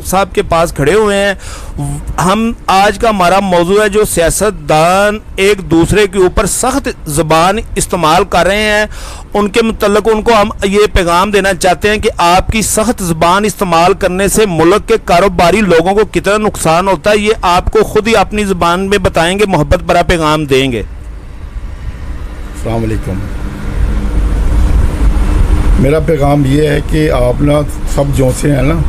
صاحب کے پاس کھڑے ہوئے ہیں۔ ہم آج کا ہمارا موضوع ہے جو سیاستدان ایک دوسرے کے اوپر سخت زبان استعمال کر رہے ہیں، ان کے متعلق ان کو ہم یہ پیغام دینا چاہتے ہیں کہ آپ کی سخت زبان استعمال کرنے سے ملک کے کاروباری لوگوں کو کتنا نقصان ہوتا ہے، یہ آپ کو خود ہی اپنی زبان میں بتائیں گے، محبت بھرا پیغام دیں گے۔ السلام علیکم۔ میرا پیغام یہ ہے کہ آپ نا سب جو سے ہیں نا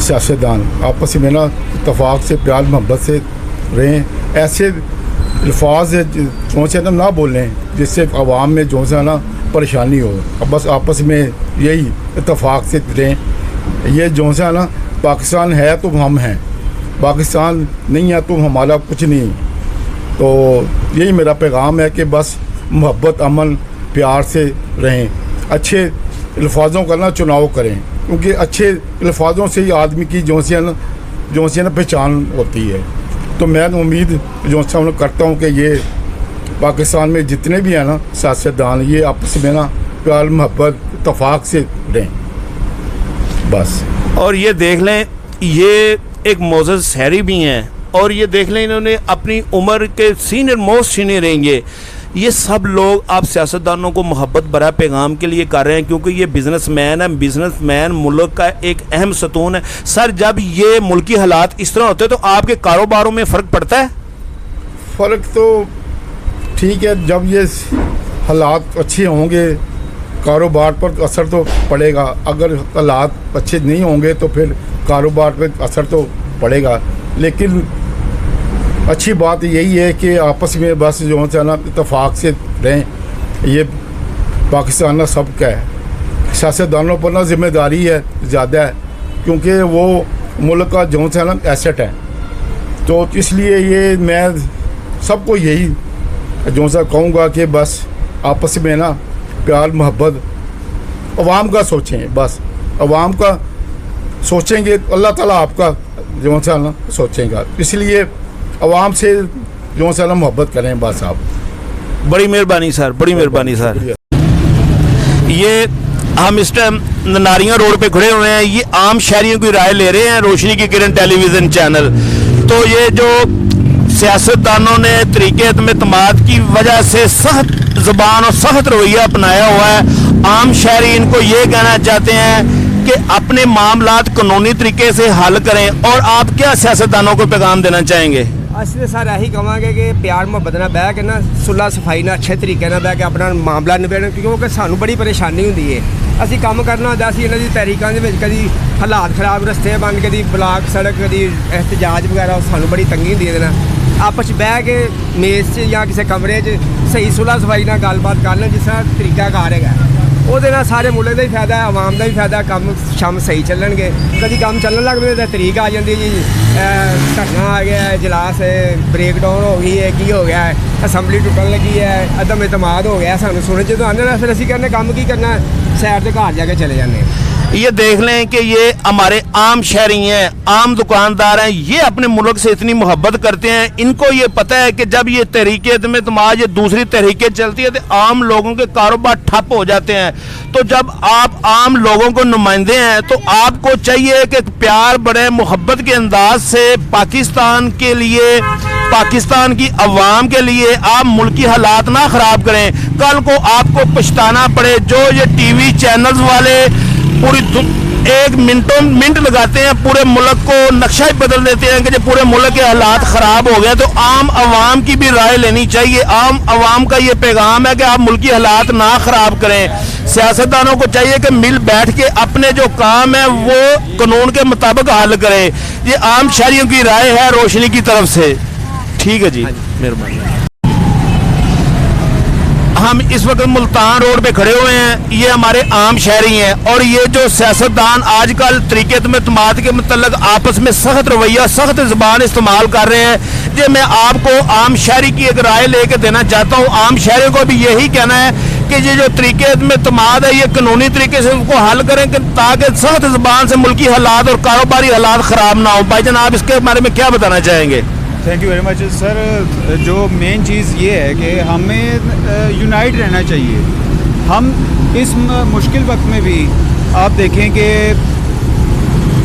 سیاستدان آپس میں نا اتفاق سے پیار محبت سے رہیں، ایسے الفاظ جو سے نہ بولیں جس سے عوام میں جو سے نا پریشانی ہو، بس آپس میں یہی اتفاق سے رہیں۔ یہ جو سے نا پاکستان ہے تو ہم ہیں، پاکستان نہیں ہے تو ہمارا کچھ نہیں۔ تو یہی میرا پیغام ہے کہ بس محبت امن پیار سے رہیں، اچھے الفاظوں کا نا چناؤ کریں، کیونکہ اچھے الفاظوں سے ہی آدمی کی جو سی نا پہچان ہوتی ہے۔ تو میں امید جو کرتا ہوں کہ یہ پاکستان میں جتنے بھی ہیں نا سیاستدان یہ آپس میں نا پیار محبت اتفاق سے رہیں بس۔ اور یہ دیکھ لیں یہ ایک معزز شہری بھی ہیں، اور یہ دیکھ لیں انہوں نے اپنی عمر کے سینئر موسٹ سینئر رہیں گے، یہ سب لوگ آپ سیاستدانوں کو محبت بھرا پیغام کے لیے کر رہے ہیں، کیونکہ یہ بزنس مین ہے، بزنس مین ملک کا ایک اہم ستون ہے۔ سر جب یہ ملکی حالات اس طرح ہوتے ہیں تو آپ کے کاروباروں میں فرق پڑتا ہے؟ فرق تو ٹھیک ہے، جب یہ حالات اچھے ہوں گے کاروبار پر اثر تو پڑے گا، اگر حالات اچھے نہیں ہوں گے تو پھر کاروبار پہ اثر تو پڑے گا، لیکن اچھی بات یہی ہے کہ آپس میں بس جو ہے نا اتفاق سے رہیں۔ یہ پاکستان نا سب کا ہے، سیاستدانوں پر نا ذمہ داری ہے زیادہ ہے، کیونکہ وہ ملک کا جو ہے نا ایسٹ ہے۔ تو اس لیے یہ میں سب کو یہی جو سا کہوں گا کہ بس آپس میں نا پیار محبت عوام کا سوچیں، بس عوام کا سوچیں گے اللہ تعالیٰ آپ کا جو ہے نا سوچیں گا، اس لیے عوام سے جو ہے نا محبت کریں بس آپ۔ بڑی مہربانی سر، بڑی مہربانی سر۔ یہ ہم اس ٹائم ناریاں روڈ پہ کھڑے ہوئے ہیں، یہ عام شہریوں کی رائے لے رہے ہیں روشنی کی کرن ٹیلی ویژن چینل۔ تو یہ جو سیاستدانوں نے طریقے اعتماد کی وجہ سے سخت زبان اور سخت رویہ اپنایا ہوا ہے، عام شہری ان کو یہ کہنا چاہتے ہیں کہ اپنے معاملات قانونی طریقے سے حل کریں، اور آپ کیا سیاستدانوں کو پیغام دینا چاہیں گے؟ ਅਸੀਂ ਤਾਂ ਸਰ ਇਹੀ ਕਹਾਂਗੇ ਕਿ ਪਿਆਰ ਮੁਹੱਬਤ ਨਾਲ ਬਹਿ ਕੇ ਨਾ ਸੁਲ੍ਹਾ ਸਫਾਈ ਨਾਲ ਅੱਛੇ ਤਰੀਕੇ ਨਾਲ ਬਹਿ ਕੇ ਆਪਣਾ ਮਾਮਲਾ ਨਿਬੇੜਨ, ਕਿਉਂਕਿ ਸਾਨੂੰ ਬੜੀ ਪਰੇਸ਼ਾਨੀ ਹੁੰਦੀ ਹੈ। ਅਸੀਂ ਕੰਮ ਕਰਨਾ ਹੁੰਦਾ, ਅਸੀਂ ਇਹਨਾਂ ਦੀ ਤਹਿਰੀਕਾਂ ਦੇ ਵਿੱਚ ਕਦੀ ਹਾਲਾਤ ਖਰਾਬ ਰਸਤੇ ਬਣ, ਕਦੀ ਬਲਾਕ ਸੜਕ, ਕਦੀ ਇhtਜਾਜ ਵਗੈਰਾ, ਸਾਨੂੰ ਬੜੀ ਤੰਗੀ ਹੁੰਦੀ ਹੈ ਇਹਦੇ ਨਾਲ। ਆਪਸ 'ਚ ਬਹਿ ਕੇ ਮੇਜ਼ 'ਚ ਜਾਂ ਕਿਸੇ ਕਮਰੇ 'ਚ ਸਹੀ ਸੁਲ੍ਹਾ ਸਫਾਈ ਨਾਲ ਗੱਲਬਾਤ ਕਰ ਲੈਣ, ਜਿਸ ਤਰ੍ਹਾਂ ਤਰੀਕਾ ਕਾਰ ਹੈਗਾ, ਉਹਦੇ ਨਾਲ ਸਾਰੇ ਮੁਲਕ ਦਾ ਹੀ ਫਾਇਦਾ ਹੈ, ਆਵਾਮ ਦਾ ਵੀ ਫਾਇਦਾ, ਕੰਮ ਸ਼ਮ ਸਹੀ ਚੱਲਣਗੇ। ਕਦੀ ਕੰਮ ਚੱਲਣ ਲੱਗ ਪਏ ਤਾਂ ਤਰੀਕ ਆ ਜਾਂਦੀ ਜੀ, ਧਰਨਾ ਆ ਗਿਆ, ਇਜਲਾਸ ਬ੍ਰੇਕ ਡਾਊਨ ਹੋ ਗਈ ਹੈ, ਕੀ ਹੋ ਗਿਆ ਹੈ, ਅਸੈਂਬਲੀ ਟੁੱਟਣ ਲੱਗੀ ਹੈ, ਅਦਮ ਇਤਮਾਦ ਹੋ ਗਿਆ, ਸਾਨੂੰ ਸੁਣ ਜਦੋਂ ਆਉਂਦੇ ਨਾ ਫਿਰ ਅਸੀਂ ਕਹਿੰਦੇ ਕੰਮ ਕੀ ਕਰਨਾ, ਸੈਰ ਦੇ ਘਰ ਜਾ ਕੇ چلے جانے ہیں۔ یہ دیکھ لیں کہ یہ ہمارے عام شہری ہیں، عام دکاندار ہیں، یہ اپنے ملک سے اتنی محبت کرتے ہیں، ان کو یہ پتہ ہے کہ جب یہ تحریک اعتماد یہ دوسری تحریکیں چلتی ہے تو عام لوگوں کے کاروبار ٹھپ ہو جاتے ہیں۔ تو جب آپ عام لوگوں کو نمائندے ہیں تو آپ کو چاہیے کہ پیار بڑے محبت کے انداز سے پاکستان کے لیے، پاکستان کی عوام کے لیے آپ ملکی حالات نہ خراب کریں، کل کو آپ کو پچھتانا پڑے۔ جو یہ ٹی وی چینلز والے پوری ایک منٹ لگاتے ہیں، پورے ملک کو نقشہ ہی بدل دیتے ہیں کہ جب پورے ملک کے حالات خراب ہو گئے، تو عام عوام کی بھی رائے لینی چاہیے۔ عام عوام کا یہ پیغام ہے کہ آپ ملکی حالات نہ خراب کریں، سیاستدانوں کو چاہیے کہ مل بیٹھ کے اپنے جو کام ہے وہ قانون کے مطابق حل کریں۔ یہ عام شہریوں کی رائے ہے روشنی کی طرف سے۔ ٹھیک ہے جی، مہربانی۔ ہم اس وقت ملتان روڈ پہ کھڑے ہوئے ہیں، یہ ہمارے عام شہری ہیں، اور یہ جو سیاستدان آج کل طریقے اعتماد کے متعلق آپس میں سخت رویہ سخت زبان استعمال کر رہے ہیں، یہ میں آپ کو عام شہری کی ایک رائے لے کے دینا چاہتا ہوں۔ عام شہریوں کو بھی یہی کہنا ہے کہ یہ جو طریقے اعتماد ہے یہ قانونی طریقے سے ان کو حل کریں، کہ تاکہ سخت زبان سے ملکی حالات اور کاروباری حالات خراب نہ ہوں۔ بھائی جان آپ اس کے بارے میں کیا بتانا چاہیں گے؟ تھینک یو ویری مچ سر۔ جو مین چیز یہ ہے کہ ہمیں یونائٹ رہنا چاہیے۔ ہم اس مشکل وقت میں بھی آپ دیکھیں کہ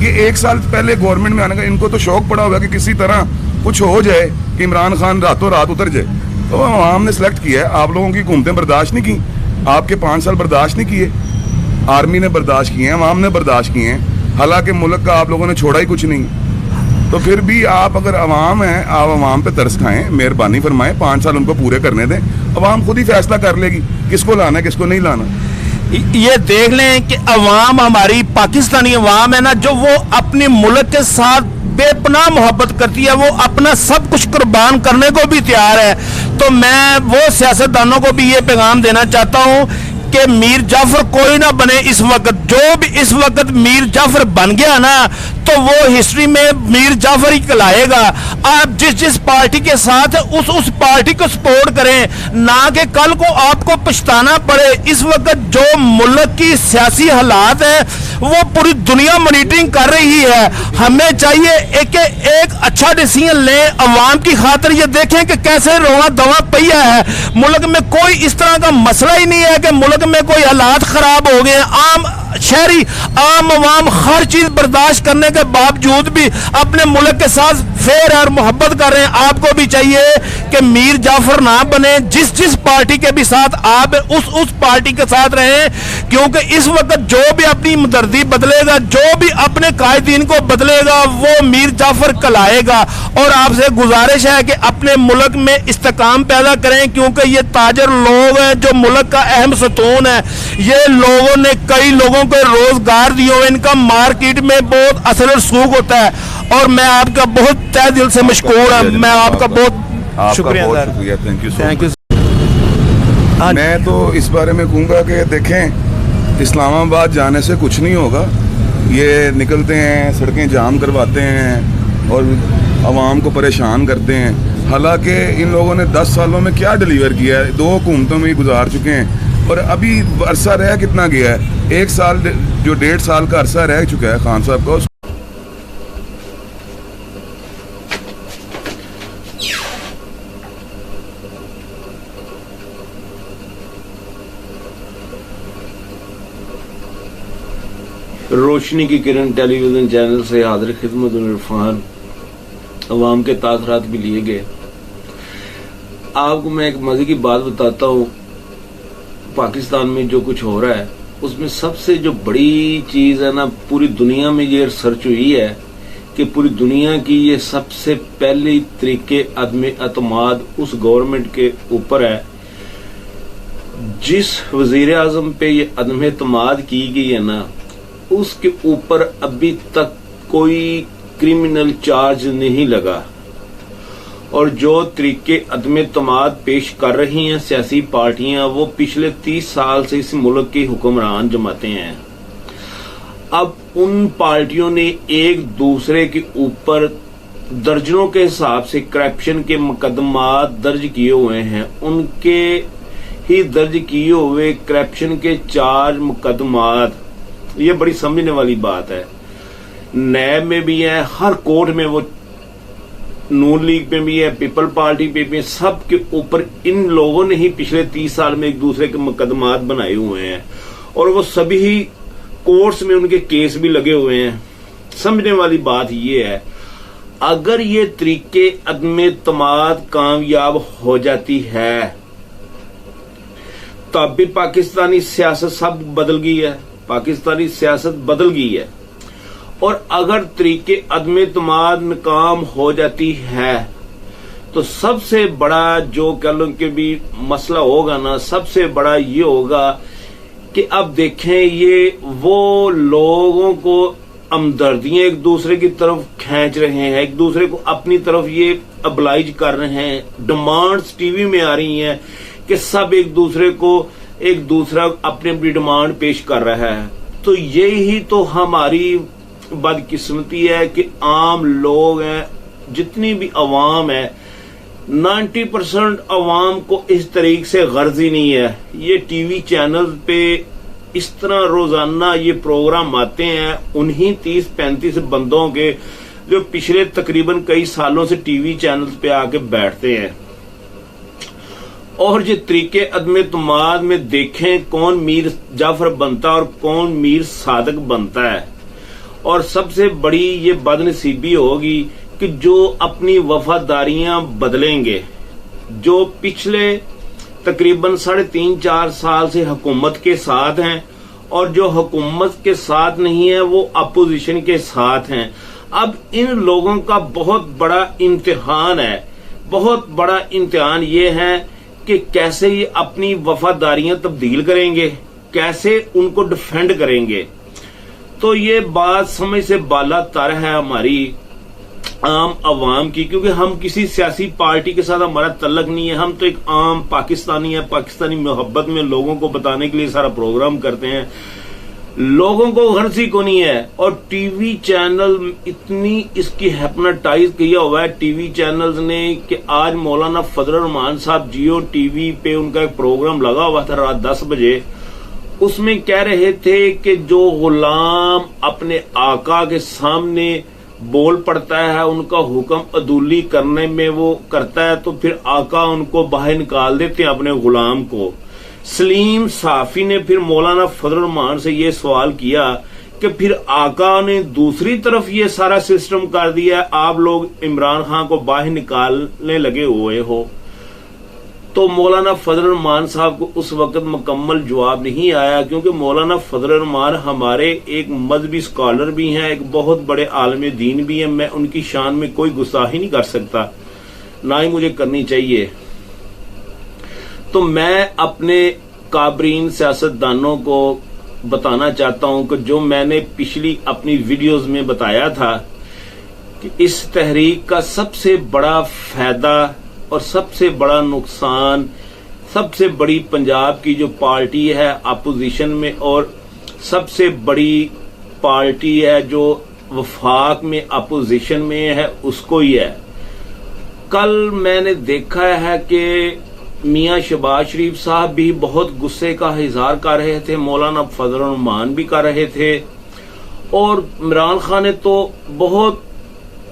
یہ 1 سال پہلے گورنمنٹ میں آنے کا ان کو تو شوق پڑا ہوگا کہ کسی طرح کچھ ہو جائے کہ عمران خان راتوں رات اتر جائے. تو عوام نے سلیکٹ کیا ہے. آپ لوگوں کی حکومتیں برداشت نہیں کی, آپ کے 5 سال برداشت نہیں کیے, آرمی نے برداشت کیے ہیں, عوام نے برداشت کیے ہیں, حالانکہ ملک کا آپ لوگوں نے چھوڑا ہی کچھ نہیں. تو پھر بھی آپ اگر عوام ہیں, آپ عوام پہ ترس کھائیں, مہربانی فرمائیں, 5 سال ان کو پورے کرنے دیں. عوام خود ہی فیصلہ کر لے گی کس کو لانا ہے کس کو نہیں لانا. یہ دیکھ لیں کہ عوام, ہماری پاکستانی عوام ہے نا, جو وہ اپنے ملک کے ساتھ بے پناہ محبت کرتی ہے, وہ اپنا سب کچھ قربان کرنے کو بھی تیار ہے. تو میں وہ سیاستدانوں کو بھی یہ پیغام دینا چاہتا ہوں کہ میر جعفر کوئی نہ بنے اس وقت. جو بھی اس وقت میر جعفر بن گیا نا تو وہ ہسٹری میں میر جعفر ہی کہلائے گا. آپ جس پارٹی کے ساتھ اس پارٹی کو سپورٹ کریں, نہ کہ کل کو آپ کو پچھتانا پڑے. اس وقت جو ملک کی سیاسی حالات ہیں وہ پوری دنیا مانیٹرنگ کر رہی ہے. ہمیں چاہیے ایک اچھا ڈیسیژن لیں عوام کی خاطر. یہ دیکھیں کہ کیسے رواں دواں پہیا ہے. ملک میں کوئی اس طرح کا مسئلہ ہی نہیں ہے کہ ملک میں کوئی حالات خراب ہو گئے. عام شہری, عام عوام ہر چیز برداشت کرنے کے باوجود بھی اپنے ملک کے ساتھ فیر اور محبت کر رہے ہیں. آپ کو بھی چاہیے کہ میر جعفر نہ بنے. جس پارٹی کے بھی ساتھ آپ اس پارٹی کے ساتھ رہیں, کیونکہ اس وقت جو بھی اپنی ہمدردی بدلے گا, جو بھی اپنے قائدین کو بدلے گا, وہ میر جعفر کہلائے گا. اور آپ سے گزارش ہے کہ اپنے ملک میں استحکام پیدا کریں, کیونکہ یہ تاجر لوگ ہیں جو ملک کا اہم ستون ہے. یہ لوگوں نے کئی لوگوں کو روزگار دیے ہوئے, ان کا مارکیٹ میں بہت اثر و رسوخ ہوتا ہے. اور میں آپ کا بہت تہ دل سے مشکور ہوں. میں آپ کا بہت شکریہ. تھینک یو سو مچ. میں تو اس بارے میں کہوں گا کہ دیکھیں, اسلام آباد جانے سے کچھ نہیں ہوگا. یہ نکلتے ہیں, سڑکیں جام کرواتے ہیں اور عوام کو پریشان کرتے ہیں. حالانکہ ان لوگوں نے 10 سالوں میں کیا ڈیلیور کیا ہے. 2 حکومتوں میں ہی گزار چکے ہیں اور ابھی عرصہ رہ کتنا گیا ہے. 1 سال جو 1.5 سال کا عرصہ رہ چکا ہے خان صاحب کا. روشنی کی کرن ٹیلی ویژن چینل سے حاضر خدمت عرفان. عوام کے تاثرات بھی لیے گئے. آپ کو میں ایک مزے کی بات بتاتا ہوں. پاکستان میں جو کچھ ہو رہا ہے اس میں سب سے جو بڑی چیز ہے نا, پوری دنیا میں یہ ریسرچ ہوئی ہے کہ پوری دنیا کی یہ سب سے پہلی طریقے عدم اعتماد اس گورنمنٹ کے اوپر ہے جس وزیر اعظم پہ یہ عدم اعتماد کی گئی ہے نا, اس کے اوپر ابھی تک کوئی کرمنل چارج نہیں لگا. اور جو طریقے عدم اعتماد پیش کر رہی ہیں سیاسی پارٹیاں, وہ پچھلے 30 سال سے اس ملک کی حکمران جماعتیں ہیں. اب ان پارٹیوں نے ایک دوسرے کے اوپر درجنوں کے حساب سے کرپشن کے مقدمات درج کیے ہوئے ہیں. ان کے ہی درج کیے ہوئے کرپشن کے 4 مقدمات, یہ بڑی سمجھنے والی بات ہے. نیب میں بھی ہے, ہر کورٹ میں, وہ نون لیگ میں بھی ہے, پیپل پارٹی پہ بھی, سب کے اوپر ان لوگوں نے ہی پچھلے 30 سال میں ایک دوسرے کے مقدمات بنائے ہوئے ہیں. اور وہ سبھی ہی کورٹس میں ان کے کیس بھی لگے ہوئے ہیں. سمجھنے والی بات یہ ہے, اگر یہ طریقے عدم اعتماد کامیاب ہو جاتی ہے تو اب بھی پاکستانی سیاست سب بدل گئی ہے. پاکستانی سیاست بدل گئی ہے. اور اگر طریقے عدم اعتماد ناکام ہو جاتی ہے تو سب سے بڑا جو کہہ لوں کہ بھی مسئلہ ہوگا نا, سب سے بڑا یہ ہوگا کہ اب دیکھیں یہ وہ لوگوں کو ہمدردیاں ایک دوسرے کی طرف کھینچ رہے ہیں, ایک دوسرے کو اپنی طرف یہ ابلائج کر رہے ہیں. ڈیمانڈز ٹی وی میں آ رہی ہیں کہ سب ایک دوسرے کو ایک دوسرا اپنی اپنی ڈیمانڈ پیش کر رہا ہے. تو یہی تو ہماری بدقسمتی ہے کہ عام لوگ ہیں, جتنی بھی عوام ہے, 90% عوام کو اس طریقے سے غرض ہی نہیں ہے. یہ ٹی وی چینل پہ اس طرح روزانہ یہ پروگرام آتے ہیں انہی 30-35 بندوں کے جو پچھلے تقریباً کئی سالوں سے ٹی وی چینل پہ آ کے بیٹھتے ہیں. اور یہ طریقے عدم اعتماد میں دیکھیں کون میر جعفر بنتا ہے اور کون میر صادق بنتا ہے. اور سب سے بڑی یہ بدنصیبی ہوگی کہ جو اپنی وفاداریاں بدلیں گے، جو پچھلے تقریباً 3.5-4 سال سے حکومت کے ساتھ ہیں اور جو حکومت کے ساتھ نہیں ہے وہ اپوزیشن کے ساتھ ہیں. اب ان لوگوں کا بہت بڑا امتحان ہے، بہت بڑا امتحان یہ ہے کہ کیسے یہ اپنی وفاداریاں تبدیل کریں گے، کیسے ان کو ڈیفینڈ کریں گے. تو یہ بات سمجھ سے بالا تر ہے ہماری عام عوام کی، کیونکہ ہم کسی سیاسی پارٹی کے ساتھ ہمارا تعلق نہیں ہے. ہم تو ایک عام پاکستانی ہیں، پاکستانی محبت میں لوگوں کو بتانے کے لیے سارا پروگرام کرتے ہیں. لوگوں کو غرض ہی کو نہیں ہے. اور ٹی وی چینل اتنی اس کی ہیپناٹائز کیا ہوا ہے ٹی وی چینلز نے کہ آج مولانا فضل الرحمان صاحب جیو ٹی وی پہ ان کا ایک پروگرام لگا ہوا تھا رات 10 بجے. اس میں کہہ رہے تھے کہ جو غلام اپنے آقا کے سامنے بول پڑتا ہے، ان کا حکم عدولی کرنے میں وہ کرتا ہے، تو پھر آقا ان کو باہر نکال دیتے ہیں اپنے غلام کو. سلیم صافی نے پھر مولانا فضل الرحمان سے یہ سوال کیا کہ پھر آقا نے دوسری طرف یہ سارا سسٹم کر دیا، آپ لوگ عمران خان کو باہر نکالنے لگے ہوئے ہو. تو مولانا فضل الرحمان صاحب کو اس وقت مکمل جواب نہیں آیا، کیونکہ مولانا فضل الرحمان ہمارے ایک مذہبی اسکالر بھی ہیں، ایک بہت بڑے عالم دین بھی ہیں. میں ان کی شان میں کوئی گستاخی نہیں کر سکتا، نہ ہی مجھے کرنی چاہیے. تو میں اپنے کابرین سیاستدانوں کو بتانا چاہتا ہوں کہ جو میں نے پچھلی اپنی ویڈیوز میں بتایا تھا کہ اس تحریک کا سب سے بڑا فائدہ اور سب سے بڑا نقصان، سب سے بڑی پنجاب کی جو پارٹی ہے اپوزیشن میں اور سب سے بڑی پارٹی ہے جو وفاق میں اپوزیشن میں ہے، اس کو ہی ہے. کل میں نے دیکھا ہے کہ میاں شہباز شریف صاحب بھی بہت غصے کا اظہار کر رہے تھے، مولانا فضل الرحمان بھی کر رہے تھے، اور عمران خان نے تو بہت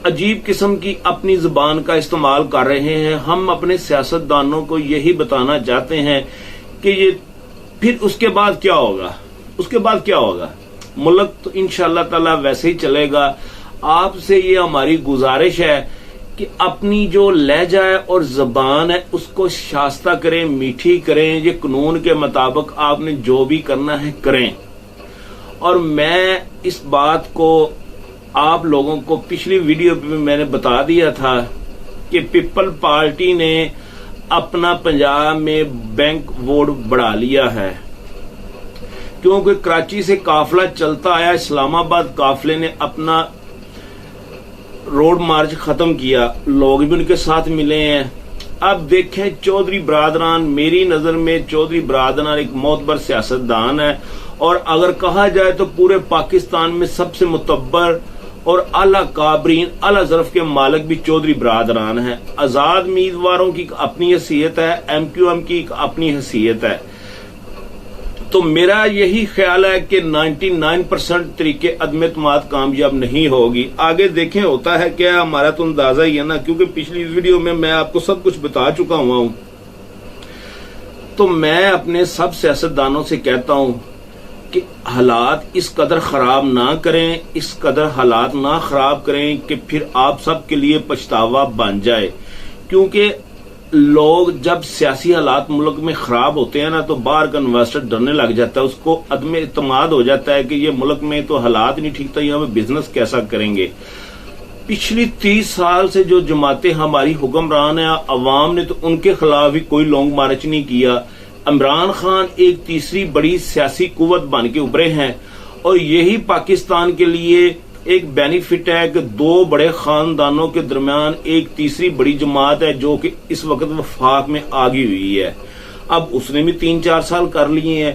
عجیب قسم کی اپنی زبان کا استعمال کر رہے ہیں. ہم اپنے سیاستدانوں کو یہی بتانا چاہتے ہیں کہ یہ پھر اس کے بعد کیا ہوگا، اس کے بعد کیا ہوگا. ملک تو انشاءاللہ تعالی ویسے ہی چلے گا. آپ سے یہ ہماری گزارش ہے کہ اپنی جو لہجہ ہے اور زبان ہے اس کو شائستہ کریں، میٹھی کریں. یہ قانون کے مطابق آپ نے جو بھی کرنا ہے کریں. اور میں اس بات کو آپ لوگوں کو پچھلی ویڈیو پہ میں نے بتا دیا تھا کہ پیپل پارٹی نے اپنا پنجاب میں بینک ووٹ بڑھا لیا ہے، کیونکہ کراچی سے قافلہ چلتا آیا، اسلام آباد قافلے نے اپنا روڈ مارچ ختم کیا، لوگ بھی ان کے ساتھ ملے ہیں. اب دیکھیں چودھری برادران، میری نظر میں چودھری برادران ایک معتبر سیاستدان ہے، اور اگر کہا جائے تو پورے پاکستان میں سب سے معتبر اور اعلی کابرین، اعلی ظرف کے مالک بھی چودھری برادران ہیں. آزاد امیدواروں کی اپنی حیثیت ہے، ایم کیو ایم کی اپنی حیثیت ہے. تو میرا یہی خیال ہے کہ 99% طریقے عدم اعتماد کامیاب نہیں ہوگی. آگے دیکھیں ہوتا ہے کیا، ہمارا تو اندازہ ہی ہے نا، کیونکہ پچھلی ویڈیو میں آپ کو سب کچھ بتا چکا ہوا ہوں. تو میں اپنے سب سیاستدانوں سے کہتا ہوں کہ حالات اس قدر خراب نہ کریں، اس قدر حالات نہ خراب کریں کہ پھر آپ سب کے لیے پچھتاوا بن جائے. کیونکہ لوگ جب سیاسی حالات ملک میں خراب ہوتے ہیں نا تو باہر کا انویسٹر ڈرنے لگ جاتا ہے، اس کو عدم اعتماد ہو جاتا ہے کہ یہ ملک میں تو حالات نہیں ٹھیک تھا، یہاں پہ بزنس کیسا کریں گے. پچھلی 30 سال سے جو جماعتیں ہماری حکمران ہیں، عوام نے تو ان کے خلاف بھی کوئی لانگ مارچ نہیں کیا. عمران خان ایک تیسری بڑی سیاسی قوت بن کے ابھرے ہیں، اور یہی پاکستان کے لیے ایک بینیفٹ ہے کہ دو بڑے خاندانوں کے درمیان ایک تیسری بڑی جماعت ہے جو کہ اس وقت وفاق میں آگی ہوئی ہے. اب اس نے بھی 3-4 سال کر لیے ہیں.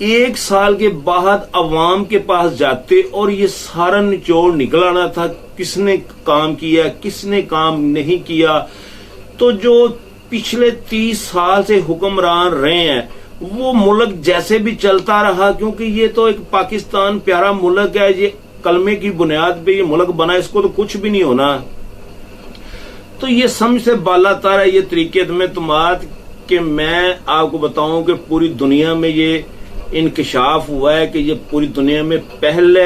1 سال کے بعد عوام کے پاس جاتے اور یہ سارا نچوڑ نکل آنا تھا، کس نے کام کیا، کس نے کام نہیں کیا. تو جو پچھلے 30 سال سے حکمران رہے ہیں وہ ملک جیسے بھی چلتا رہا، کیونکہ یہ تو ایک پاکستان پیارا ملک ہے، یہ کلمے کی بنیاد پہ یہ ملک بنا، اس کو تو کچھ بھی نہیں ہونا. تو یہ سمجھ سے بالا تر ہے یہ طریقے عدم اعتماد کہ میں آپ کو بتاؤں کہ پوری دنیا میں یہ انکشاف ہوا ہے کہ یہ پوری دنیا میں پہلے